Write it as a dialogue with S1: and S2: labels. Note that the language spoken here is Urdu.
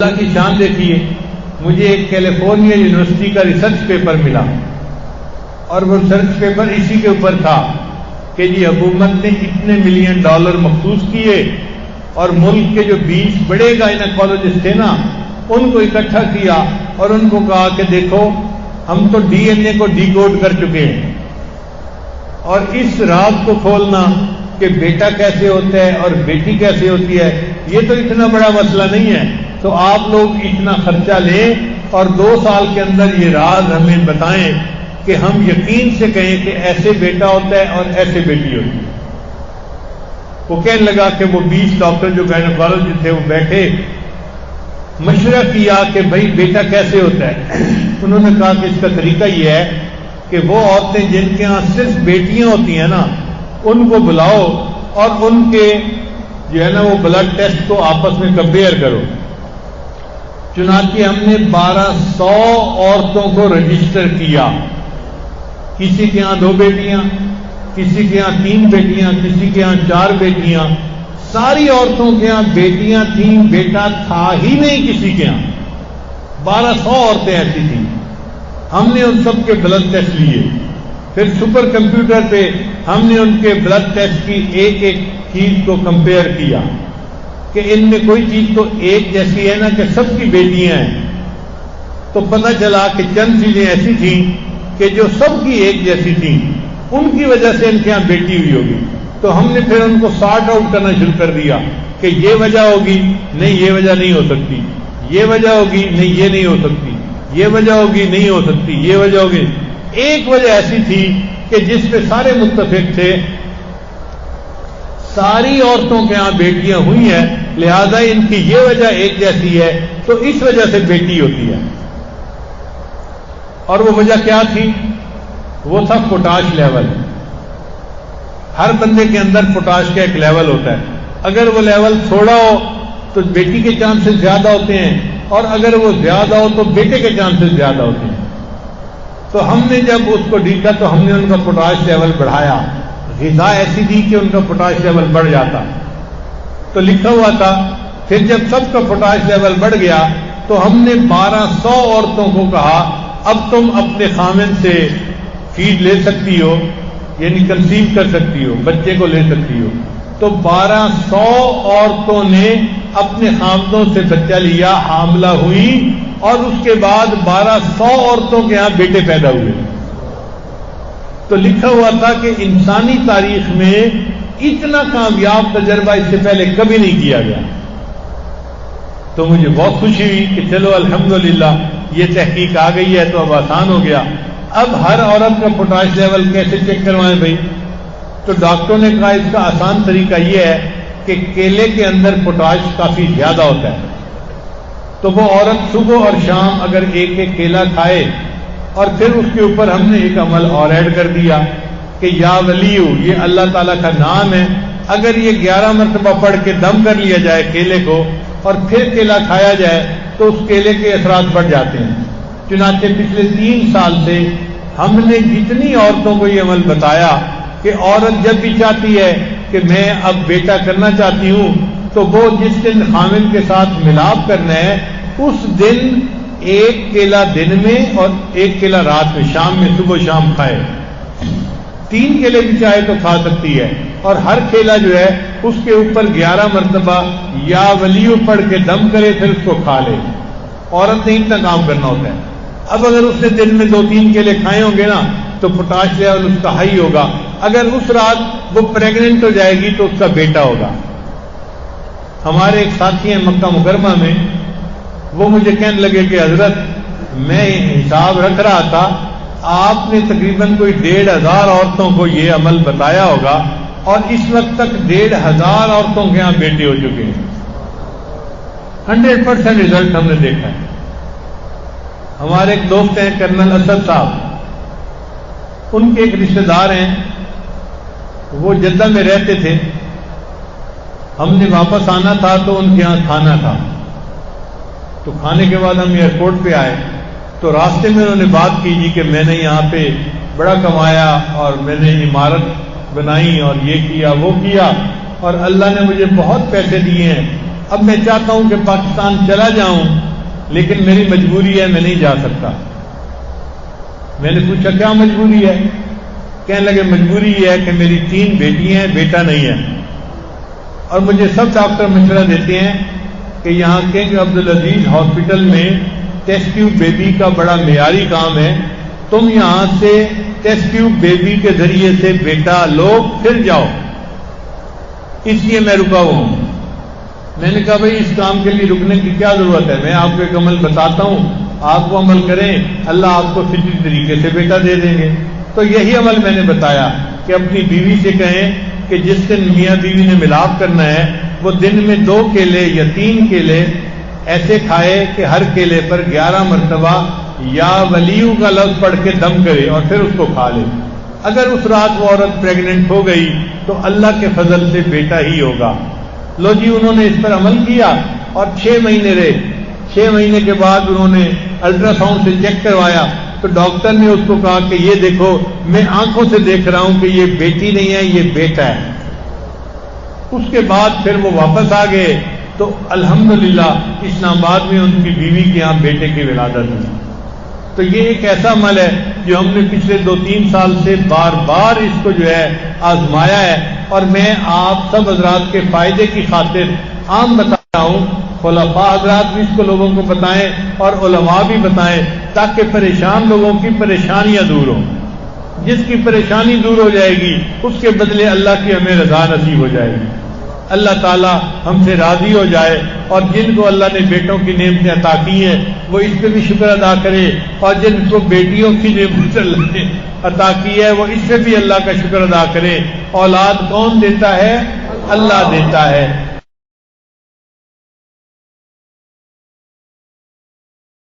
S1: اللہ کی شان دیکھیے، مجھے ایک کیلیفورنیا یونیورسٹی کا ریسرچ پیپر ملا اور وہ ریسرچ پیپر اسی کے اوپر تھا کہ جی حکومت نے اتنے ملین ڈالر مخصوص کیے اور ملک کے جو 20 بڑے گائنیکالوجسٹ تھے نا ان کو اکٹھا کیا اور ان کو کہا کہ دیکھو ہم تو ڈی این اے کو ڈی کوڈ کر چکے ہیں اور اس راز کو کھولنا کہ بیٹا کیسے ہوتا ہے اور بیٹی کیسے ہوتی ہے یہ تو اتنا بڑا مسئلہ نہیں ہے، تو آپ لوگ اتنا خرچہ لیں اور 2 سال کے اندر یہ راز ہمیں بتائیں کہ ہم یقین سے کہیں کہ ایسے بیٹا ہوتا ہے اور ایسے بیٹی ہوتی ہے۔ وہ کہنے لگا کہ وہ 20 ڈاکٹر جو گائنیکالوجسٹ تھے وہ بیٹھے، مشورہ کیا کہ بھائی بیٹا کیسے ہوتا ہے۔ انہوں نے کہا کہ اس کا طریقہ یہ ہے کہ وہ عورتیں جن کے ہاں صرف بیٹیاں ہوتی ہیں نا ان کو بلاؤ اور ان کے جو ہے نا وہ بلڈ ٹیسٹ کو آپس میں کمپیئر کرو۔ چنانچہ ہم نے 1200 عورتوں کو رجسٹر کیا، کسی کے ہاں 2 بیٹیاں، کسی کے ہاں 3 بیٹیاں، کسی کے ہاں 4 بیٹیاں، ساری عورتوں کے ہاں بیٹیاں تھیں، بیٹا تھا ہی نہیں کسی کے ہاں۔ 1200 عورتیں ایسی تھیں۔ ہم نے ان سب کے بلڈ ٹیسٹ لیے، پھر سپر کمپیوٹر پہ ہم نے ان کے بلڈ ٹیسٹ کی ایک ایک چیز کو کمپیئر کیا کہ ان میں کوئی چیز تو ایک جیسی ہے نا کہ سب کی بیٹیاں ہیں، تو پتہ چلا کہ چند چیزیں ایسی تھیں کہ جو سب کی ایک جیسی تھیں، ان کی وجہ سے ان کے یہاں بیٹی ہوئی ہوگی۔ تو ہم نے پھر ان کو سارٹ آؤٹ کرنا شروع کر دیا کہ یہ وجہ ہوگی، نہیں یہ وجہ نہیں ہو سکتی، یہ وجہ ہوگی، نہیں یہ نہیں ہو سکتی، یہ وجہ ہوگی، نہیں ہو سکتی، یہ وجہ ہوگی۔ ایک وجہ ایسی تھی کہ جس پہ سارے متفق تھے، ساری عورتوں کے ہاں بیٹیاں ہوئی ہیں، لہذا ان کی یہ وجہ ایک جیسی ہے تو اس وجہ سے بیٹی ہوتی ہے۔ اور وہ وجہ کیا تھی؟ وہ تھا پوٹاش لیول۔ ہر بندے کے اندر پوٹاش کا ایک لیول ہوتا ہے، اگر وہ لیول تھوڑا ہو تو بیٹی کے چانسز زیادہ ہوتے ہیں اور اگر وہ زیادہ ہو تو بیٹے کے چانسز زیادہ ہوتے ہیں۔ تو ہم نے جب اس کو دیکھا تو ہم نے ان کا پوٹاش لیول بڑھایا، غذا ایسی دی کہ ان کا پوٹاش لیول بڑھ جاتا، تو لکھا ہوا تھا پھر جب سب کا پوٹاش لیول بڑھ گیا تو ہم نے 1200 عورتوں کو کہا اب تم اپنے خامن سے فیڈ لے سکتی ہو، یعنی کنسیو کر سکتی ہو، بچے کو لے سکتی ہو۔ تو 1200 عورتوں نے اپنے خامدوں سے بچہ لیا، حاملہ ہوئی اور اس کے بعد 1200 عورتوں کے ہاں بیٹے پیدا ہوئے۔ تو لکھا ہوا تھا کہ انسانی تاریخ میں اتنا کامیاب تجربہ اس سے پہلے کبھی نہیں کیا گیا۔ تو مجھے بہت خوشی ہوئی کہ چلو الحمدللہ یہ تحقیق آ گئی ہے تو اب آسان ہو گیا۔ اب ہر عورت کا پوٹاش لیول کیسے چیک کروائیں بھائی؟ تو ڈاکٹروں نے کہا اس کا آسان طریقہ یہ ہے کہ کیلے کے اندر پوٹاش کافی زیادہ ہوتا ہے، تو وہ عورت صبح اور شام اگر ایک ایک کیلا کھائے اور پھر اس کے اوپر ہم نے ایک عمل اور ایڈ کر دیا کہ یا ولیو، یہ اللہ تعالیٰ کا نام ہے، اگر یہ 11 مرتبہ پڑھ کے دم کر لیا جائے کیلے کو اور پھر کیلا کھایا جائے تو اس کیلے کے اثرات بڑھ جاتے ہیں۔ چنانچہ پچھلے 3 سال سے ہم نے جتنی عورتوں کو یہ عمل بتایا کہ عورت جب بھی چاہتی ہے کہ میں اب بیٹا کرنا چاہتی ہوں تو وہ جس دن خامن کے ساتھ ملاپ کرنا ہے اس دن 1 کیلا دن میں اور 1 کیلا رات میں، شام میں، صبح شام کھائے۔ 3 کیلے بھی چاہے تو کھا سکتی ہے اور ہر کیلا جو ہے اس کے اوپر 11 مرتبہ یا ولیو پڑھ کے دم کرے پھر اس کو کھا لے۔ عورت نے اتنا کام کرنا ہوتا ہے۔ اب اگر اس نے دن میں 2-3 کیلے کھائے ہوں گے نا تو پوٹاش لیول اس کا ہائی ہوگا، اگر اس رات وہ پریگننٹ ہو جائے گی تو اس کا بیٹا ہوگا۔ ہمارے ایک ساتھی ہیں مکہ مکرمہ میں، وہ مجھے کہنے لگے کہ حضرت میں حساب رکھ رہا تھا، آپ نے تقریباً کوئی 1500 عورتوں کو یہ عمل بتایا ہوگا اور اس وقت تک 1500 عورتوں کے یہاں بیٹے ہو چکے ہیں۔ 100% رزلٹ ہم نے دیکھا ہے۔ ہمارے ایک دوست ہیں کرنل اسد صاحب، ان کے ایک رشتہ دار ہیں، وہ جدہ میں رہتے تھے، ہم نے واپس آنا تھا تو ان کے ہاں کھانا تھا، تو کھانے کے بعد ہم ایئرپورٹ پہ آئے تو راستے میں انہوں نے بات کی جی کہ میں نے یہاں پہ بڑا کمایا اور میں نے عمارت بنائی اور یہ کیا وہ کیا اور اللہ نے مجھے بہت پیسے دیے ہیں، اب میں چاہتا ہوں کہ پاکستان چلا جاؤں، لیکن میری مجبوری ہے، میں نہیں جا سکتا۔ میں نے پوچھا کیا مجبوری ہے؟ کہنے لگے مجبوری یہ ہے کہ میری 3 بیٹی ہیں، بیٹا نہیں ہے، اور مجھے سب ڈاکٹر مشورہ دیتے ہیں کہ یہاں کنگ عبدالعزیز ہاسپٹل میں ٹیسٹ ٹیوب بیبی کا بڑا معیاری کام ہے، تم یہاں سے ٹیسٹ ٹیوب بیبی کے ذریعے سے بیٹا لو پھر جاؤ، اس لیے میں رکا ہوا ہوں۔ میں نے کہا بھائی اس کام کے لیے رکنے کی کیا ضرورت ہے، میں آپ کو ایک عمل بتاتا ہوں، آپ کو عمل کریں، اللہ آپ کو فطری طریقے سے بیٹا دے دیں گے۔ تو یہی عمل میں نے بتایا کہ اپنی بیوی سے کہیں کہ جس دن میاں بیوی نے ملاپ کرنا ہے وہ دن میں 2 کیلے یا 3 کیلے ایسے کھائے کہ ہر کیلے پر 11 مرتبہ یا ولیو کا لفظ پڑھ کے دم کرے اور پھر اس کو کھا لے۔ اگر اس رات وہ عورت پریگننٹ ہو گئی تو اللہ کے فضل سے بیٹا ہی ہوگا۔ لو جی، انہوں نے اس پر عمل کیا اور 6 مہینے رہے۔ 6 مہینے کے بعد انہوں نے الٹرا ساؤنڈ سے چیک کروایا تو ڈاکٹر نے اس کو کہا کہ یہ دیکھو میں آنکھوں سے دیکھ رہا ہوں کہ یہ بیٹی نہیں ہے، یہ بیٹا ہے۔ اس کے بعد پھر وہ واپس آ گئے تو الحمدللہ اسلام آباد میں ان کی بیوی کے یہاں بیٹے کی ولادت ہوئی۔ تو یہ ایک ایسا عمل ہے جو ہم نے پچھلے 2-3 سال سے بار بار اس کو جو ہے آزمایا ہے، اور میں آپ سب حضرات کے فائدے کی خاطر عام بتا رہا ہوں، خلفاء حضرات بھی اس کو لوگوں کو بتائیں اور علماء بھی بتائیں، تاکہ پریشان لوگوں کی پریشانیاں دور ہوں۔ جس کی پریشانی دور ہو جائے گی اس کے بدلے اللہ کی ہمیں رضا نصیب ہو جائے گی، اللہ تعالیٰ ہم سے راضی ہو جائے، اور جن کو اللہ نے بیٹوں کی نعمتیں عطا کی ہیں وہ اس پہ بھی شکر ادا کرے، اور جن کو بیٹیوں کی نعمت اللہ نے عطا کی ہے وہ اس پہ بھی اللہ کا شکر ادا کرے۔ اولاد کون دیتا ہے؟ اللہ دیتا ہے۔